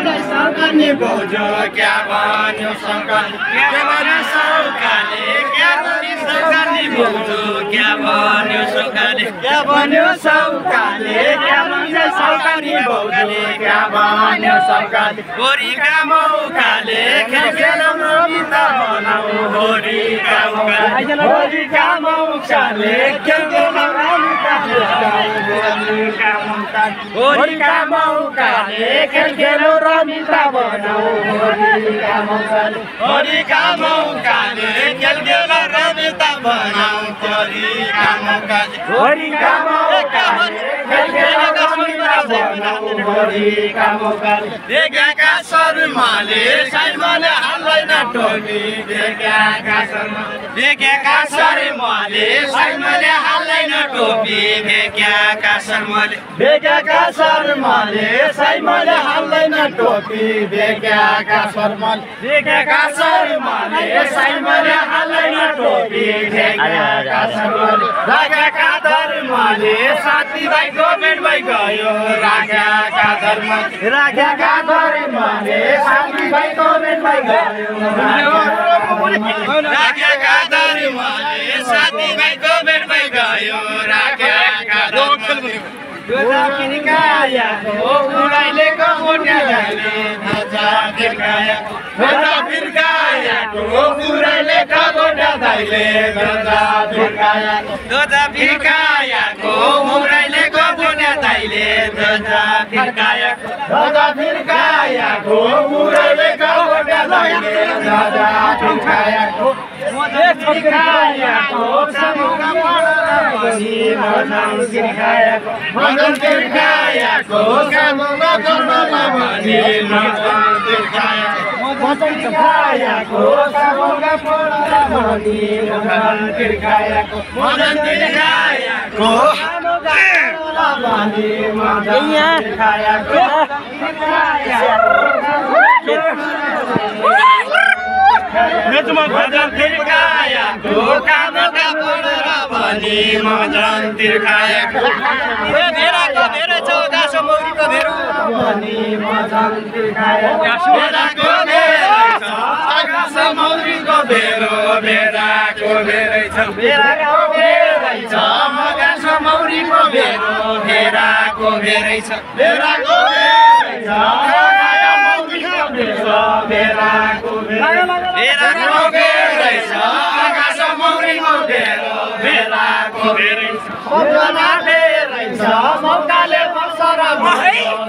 सरकारले बोझो क्या भन्यो सरकारले के भन्यो सरकारले क्या भन्यो सरकारले बोझो क्या भन्यो सरकारले क्या भन्यो सरकारले क्या भन्यो सरकारले बोझो क्या भन्यो सरकारले गोरीका मौकाले खेलखेलौँ रमिता बनाऊ गोरीका मौकाले गोरीका मौकाले खेलखेलौँ रमिता गोरीका मौकाले खेलखेलौँ रमिता बनाऊ गोरीका मौकाले गोरीका मौकाले खेलखेलौँ रमिता बनाऊ गोरीका मौकाले गोरीका मौकाले खेलखेलौँ रमिता बनाऊ गोरीका मौकाले देखेका शर्माले साइमले हाल्दैन टोपी देखेका शर्माले साइमले हाल्दैन टोपी देखेका शर्माले साइमले हाल्दैन टोपी देखेका शर्माले साइमले हाल्दैन टोपी देखेका शर्माले राखेका धर्मले साथीभाइको भेट भइ गयो राखेका धर्मले साथीभाइको भेट भइ गयो राखेका धर्मले साथीभाइको भेट भइ गयो राखेका धर्मले फिर्कायाको उडाइलेको गोठाले ध्वजा फिर्कायाको उडाइलेको गोठाले ध्वजा फिर्कायाको उडाइलेको गोठाले ध्वजा फिर्कायाको उडाइलेको गोठाले ध्वजा फिर्कायाको सामुका पढी मदन फिर्कायाको सामुका कर्ममा भनी मदन फिर्कायाको सामुका पढी मदन फिर्कायाको मदन फिर्कायाको कामका पढेर भनी मदन फिर्कायाको भेराको भेरो छ गाँसो मौरीको भेरो भनी मदन फिर्कायाको भेराको भेरो छ गाँसो मौरीको भेरो भेराको भेरै छ गाँसो मौरीको भेरो भेराको भेरै छ भेराको भेरै छ आकाश मौरीको भेरो भेराको भेरै छ मौकाले बसर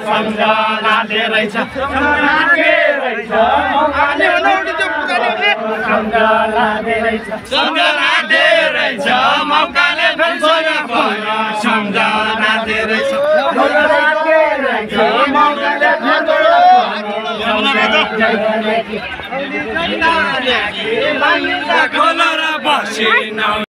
सम्झना धेरै छ सम्झना धेरै छ मौकाले बसर सम्झना धेरै छ मौकाले